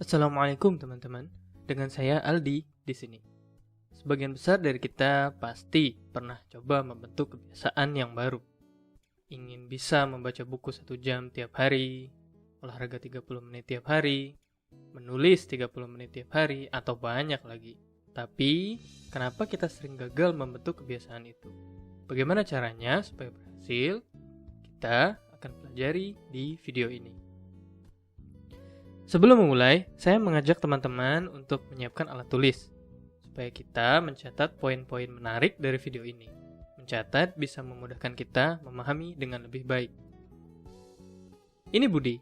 Assalamualaikum teman-teman. Dengan saya Aldi di sini. Sebagian besar dari kita pasti pernah coba membentuk kebiasaan yang baru. Ingin bisa membaca buku 1 jam tiap hari, olahraga 30 menit tiap hari, menulis 30 menit tiap hari, atau banyak lagi. Tapi, kenapa kita sering gagal membentuk kebiasaan itu? Bagaimana caranya supaya berhasil? Kita akan pelajari di video ini. Sebelum memulai, saya mengajak teman-teman untuk menyiapkan alat tulis, supaya kita mencatat poin-poin menarik dari video ini. Mencatat bisa memudahkan kita memahami dengan lebih baik. Ini Budi.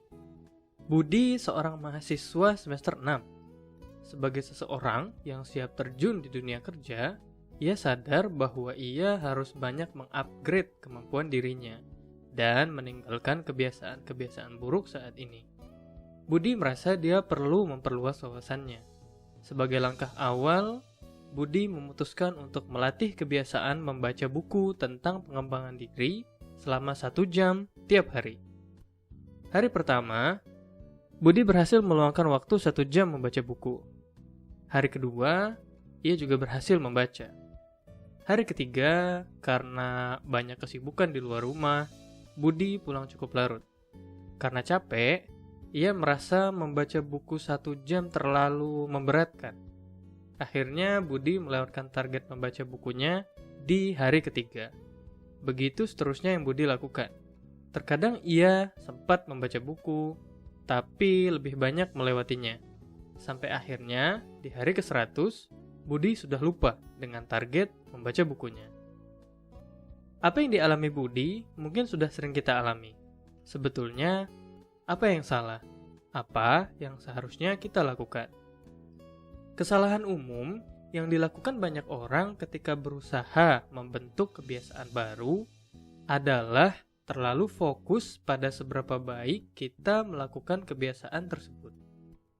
Budi seorang mahasiswa semester 6. Sebagai seseorang yang siap terjun di dunia kerja, ia sadar bahwa ia harus banyak mengupgrade kemampuan dirinya dan meninggalkan kebiasaan-kebiasaan buruk saat ini. Budi merasa dia perlu memperluas wawasannya. Sebagai langkah awal, Budi memutuskan untuk melatih kebiasaan membaca buku tentang pengembangan diri selama 1 jam tiap hari. Hari pertama, Budi berhasil meluangkan waktu 1 jam membaca buku. Hari kedua, ia juga berhasil membaca. Hari ketiga, karena banyak kesibukan di luar rumah, Budi pulang cukup larut. Karena capek, ia merasa membaca buku 1 jam terlalu memberatkan. Akhirnya Budi melewatkan target membaca bukunya di hari ketiga. Begitu seterusnya yang Budi lakukan. Terkadang ia sempat membaca buku, tapi lebih banyak melewatinya. Sampai akhirnya di hari ke-100, Budi sudah lupa dengan target membaca bukunya. Apa yang dialami Budi mungkin sudah sering kita alami. Sebetulnya, apa yang salah? Apa yang seharusnya kita lakukan? Kesalahan umum yang dilakukan banyak orang ketika berusaha membentuk kebiasaan baru adalah terlalu fokus pada seberapa baik kita melakukan kebiasaan tersebut.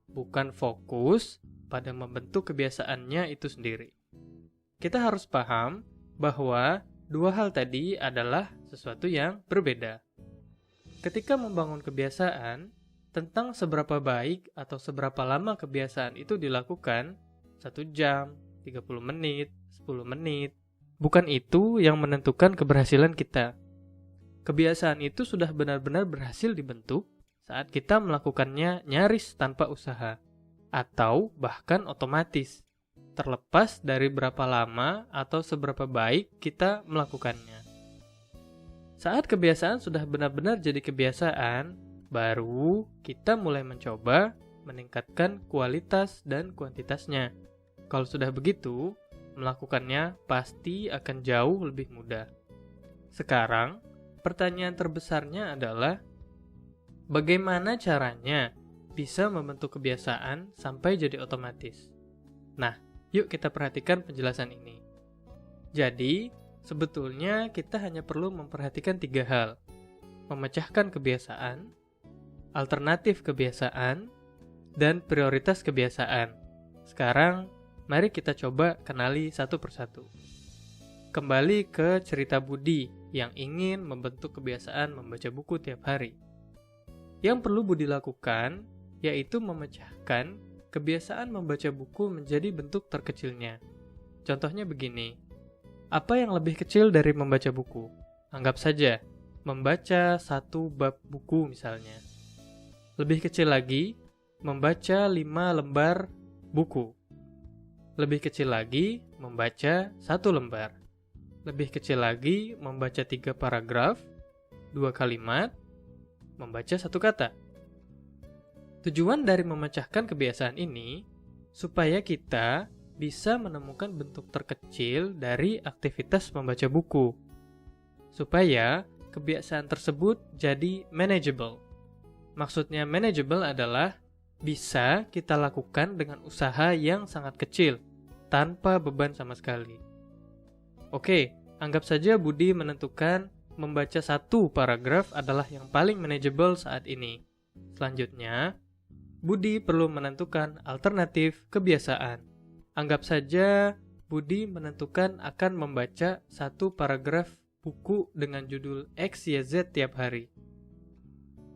Bukan fokus pada membentuk kebiasaannya itu sendiri. Kita harus paham bahwa dua hal tadi adalah sesuatu yang berbeda. Ketika membangun kebiasaan, tentang seberapa baik atau seberapa lama kebiasaan itu dilakukan, 1 jam, 30 menit, 10 menit, bukan itu yang menentukan keberhasilan kita. Kebiasaan itu sudah benar-benar berhasil dibentuk saat kita melakukannya nyaris tanpa usaha, atau bahkan otomatis, terlepas dari berapa lama atau seberapa baik kita melakukannya. Saat kebiasaan sudah benar-benar jadi kebiasaan, baru kita mulai mencoba meningkatkan kualitas dan kuantitasnya. Kalau sudah begitu, melakukannya pasti akan jauh lebih mudah. Sekarang, pertanyaan terbesarnya adalah, bagaimana caranya bisa membentuk kebiasaan sampai jadi otomatis? Nah, yuk kita perhatikan penjelasan ini. Jadi, sebetulnya kita hanya perlu memperhatikan 3 hal. Memecahkan kebiasaan, alternatif kebiasaan, dan prioritas kebiasaan. Sekarang, mari kita coba kenali satu persatu. Kembali ke cerita Budi yang ingin membentuk kebiasaan membaca buku tiap hari. Yang perlu Budi lakukan, yaitu memecahkan kebiasaan membaca buku menjadi bentuk terkecilnya. Contohnya begini. Apa yang lebih kecil dari membaca buku? Anggap saja, membaca 1 bab buku misalnya. Lebih kecil lagi, membaca 5 lembar buku. Lebih kecil lagi, membaca 1 lembar. Lebih kecil lagi, membaca 3 paragraf, 2 kalimat, membaca 1 kata. Tujuan dari memecahkan kebiasaan ini, supaya kita bisa menemukan bentuk terkecil dari aktivitas membaca buku, supaya kebiasaan tersebut jadi manageable. Maksudnya manageable adalah bisa kita lakukan dengan usaha yang sangat kecil, tanpa beban sama sekali. Oke, anggap saja Budi menentukan membaca 1 paragraf adalah yang paling manageable saat ini. Selanjutnya, Budi perlu menentukan alternatif kebiasaan. Anggap saja Budi menentukan akan membaca 1 paragraf buku dengan judul XYZ tiap hari.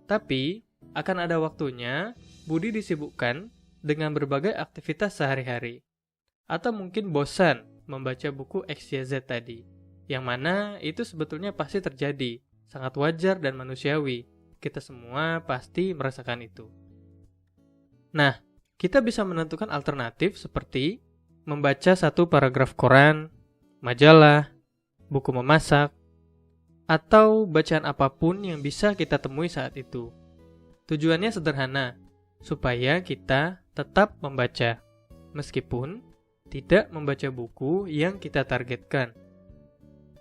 Tapi, akan ada waktunya Budi disibukkan dengan berbagai aktivitas sehari-hari. Atau mungkin bosan membaca buku XYZ tadi, yang mana itu sebetulnya pasti terjadi, sangat wajar dan manusiawi. Kita semua pasti merasakan itu. Nah, kita bisa menentukan alternatif seperti membaca satu paragraf koran, majalah, buku memasak, atau bacaan apapun yang bisa kita temui saat itu. Tujuannya sederhana, supaya kita tetap membaca, meskipun tidak membaca buku yang kita targetkan.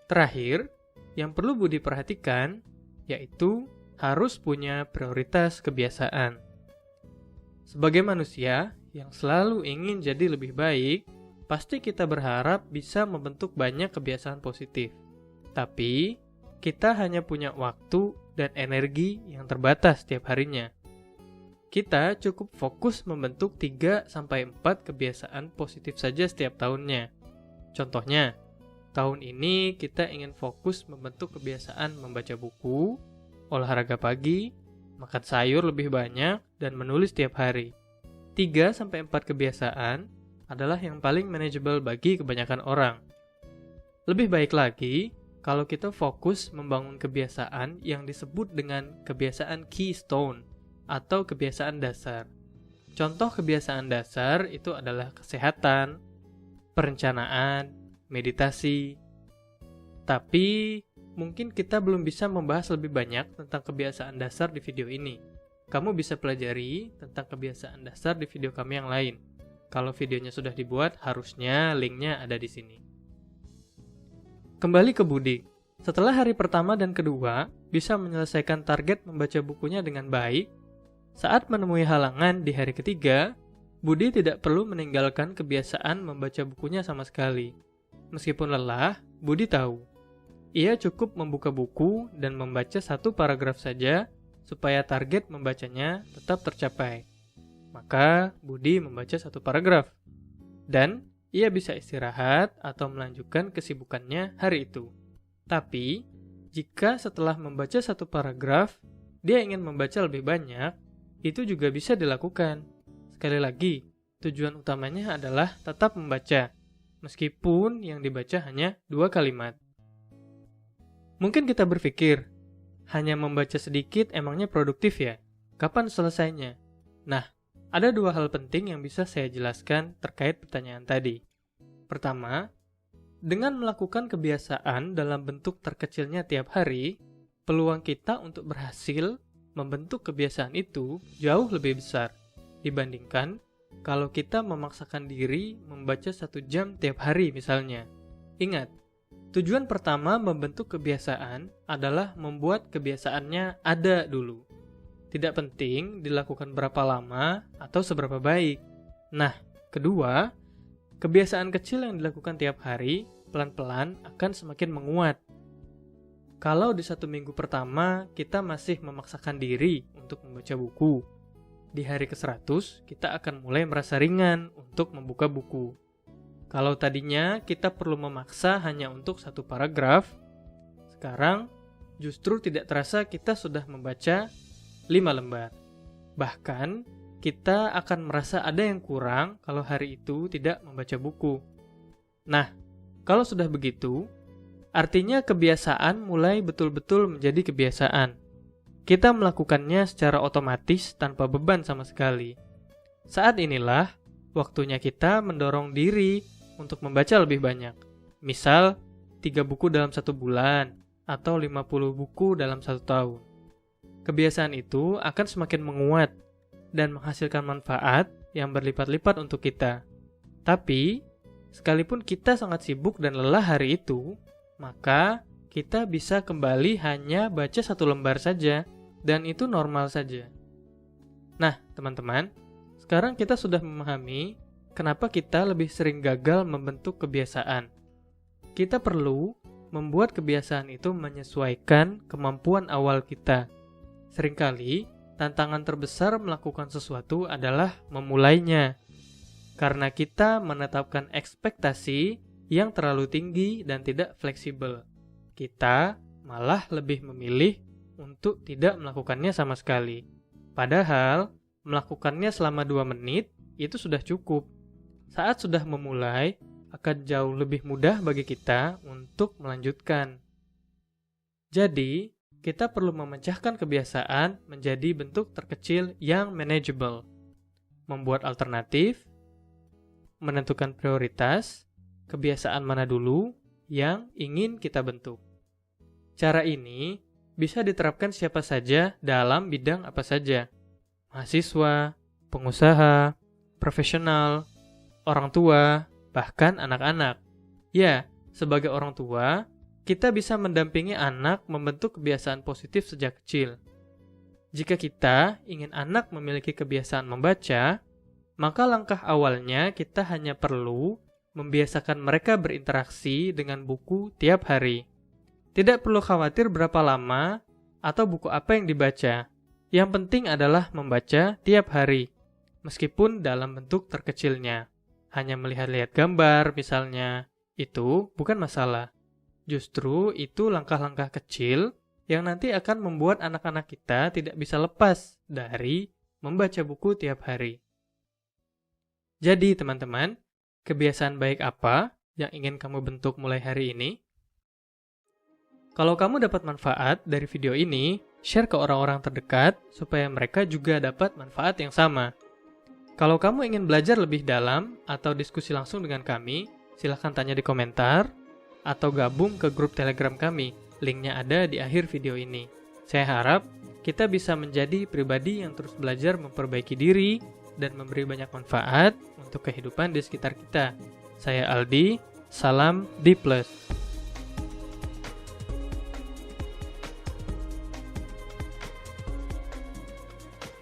Terakhir, yang perlu Budi perhatikan, yaitu harus punya prioritas kebiasaan. Sebagai manusia yang selalu ingin jadi lebih baik, pasti kita berharap bisa membentuk banyak kebiasaan positif. Tapi, kita hanya punya waktu dan energi yang terbatas setiap harinya. Kita cukup fokus membentuk 3-4 kebiasaan positif saja setiap tahunnya. Contohnya, tahun ini kita ingin fokus membentuk kebiasaan membaca buku, olahraga pagi, makan sayur lebih banyak, dan menulis setiap hari. 3-4 kebiasaan adalah yang paling manageable bagi kebanyakan orang. Lebih baik lagi, kalau kita fokus membangun kebiasaan yang disebut dengan kebiasaan keystone, atau kebiasaan dasar. Contoh kebiasaan dasar itu adalah kesehatan, perencanaan, meditasi. Tapi, mungkin kita belum bisa membahas lebih banyak tentang kebiasaan dasar di video ini. Kamu bisa pelajari tentang kebiasaan dasar di video kami yang lain. Kalau videonya sudah dibuat, harusnya linknya ada di sini. Kembali ke Budi. Setelah hari pertama dan kedua bisa menyelesaikan target membaca bukunya dengan baik, saat menemui halangan di hari ketiga, Budi tidak perlu meninggalkan kebiasaan membaca bukunya sama sekali. Meskipun lelah, Budi tahu. Ia cukup membuka buku dan membaca satu paragraf saja supaya target membacanya tetap tercapai. Maka, Budi membaca satu paragraf. Dan, ia bisa istirahat atau melanjutkan kesibukannya hari itu. Tapi, jika setelah membaca satu paragraf, dia ingin membaca lebih banyak, itu juga bisa dilakukan. Sekali lagi, tujuan utamanya adalah tetap membaca, meskipun yang dibaca hanya 2 kalimat. Mungkin kita berpikir, hanya membaca sedikit emangnya produktif ya? Kapan selesainya? Nah, ada 2 hal penting yang bisa saya jelaskan terkait pertanyaan tadi. Pertama, dengan melakukan kebiasaan dalam bentuk terkecilnya tiap hari, peluang kita untuk berhasil membentuk kebiasaan itu jauh lebih besar dibandingkan kalau kita memaksakan diri membaca 1 jam tiap hari misalnya. Ingat, tujuan pertama membentuk kebiasaan adalah membuat kebiasaannya ada dulu. Tidak penting dilakukan berapa lama atau seberapa baik. Nah, kedua, kebiasaan kecil yang dilakukan tiap hari pelan-pelan akan semakin menguat. Kalau di 1 minggu pertama kita masih memaksakan diri untuk membaca buku, di hari ke-100 kita akan mulai merasa ringan untuk membuka buku. Kalau tadinya kita perlu memaksa hanya untuk 1 paragraf, sekarang justru tidak terasa kita sudah membaca 5 lembar. Bahkan, kita akan merasa ada yang kurang kalau hari itu tidak membaca buku. Nah, kalau sudah begitu, artinya kebiasaan mulai betul-betul menjadi kebiasaan. Kita melakukannya secara otomatis tanpa beban sama sekali. Saat inilah waktunya kita mendorong diri untuk membaca lebih banyak. Misal, 3 buku dalam 1 bulan, atau 50 buku dalam 1 tahun. Kebiasaan itu akan semakin menguat dan menghasilkan manfaat yang berlipat-lipat untuk kita. Tapi, sekalipun kita sangat sibuk dan lelah hari itu, maka kita bisa kembali hanya baca 1 lembar saja, dan itu normal saja. Nah, teman-teman, sekarang kita sudah memahami kenapa kita lebih sering gagal membentuk kebiasaan. Kita perlu membuat kebiasaan itu menyesuaikan kemampuan awal kita. Seringkali, tantangan terbesar melakukan sesuatu adalah memulainya. Karena kita menetapkan ekspektasi yang terlalu tinggi dan tidak fleksibel. Kita malah lebih memilih untuk tidak melakukannya sama sekali. Padahal, melakukannya selama 2 menit itu sudah cukup. Saat sudah memulai, akan jauh lebih mudah bagi kita untuk melanjutkan. Jadi, kita perlu memecahkan kebiasaan menjadi bentuk terkecil yang manageable. Membuat alternatif, menentukan prioritas, kebiasaan mana dulu yang ingin kita bentuk. Cara ini bisa diterapkan siapa saja dalam bidang apa saja. Mahasiswa, pengusaha, profesional, orang tua, bahkan anak-anak. Ya, sebagai orang tua, kita bisa mendampingi anak membentuk kebiasaan positif sejak kecil. Jika kita ingin anak memiliki kebiasaan membaca, maka langkah awalnya kita hanya perlu membiasakan mereka berinteraksi dengan buku tiap hari. Tidak perlu khawatir berapa lama atau buku apa yang dibaca. Yang penting adalah membaca tiap hari, meskipun dalam bentuk terkecilnya. Hanya melihat-lihat gambar misalnya, itu bukan masalah. Justru itu langkah-langkah kecil yang nanti akan membuat anak-anak kita tidak bisa lepas dari membaca buku tiap hari. Jadi teman-teman, kebiasaan baik apa yang ingin kamu bentuk mulai hari ini? Kalau kamu dapat manfaat dari video ini, share ke orang-orang terdekat supaya mereka juga dapat manfaat yang sama. Kalau kamu ingin belajar lebih dalam atau diskusi langsung dengan kami, silahkan tanya di komentar atau gabung ke grup Telegram kami. Linknya ada di akhir video ini. Saya harap kita bisa menjadi pribadi yang terus belajar memperbaiki diri dan memberi banyak manfaat untuk kehidupan di sekitar kita. Saya Aldi, salam D+.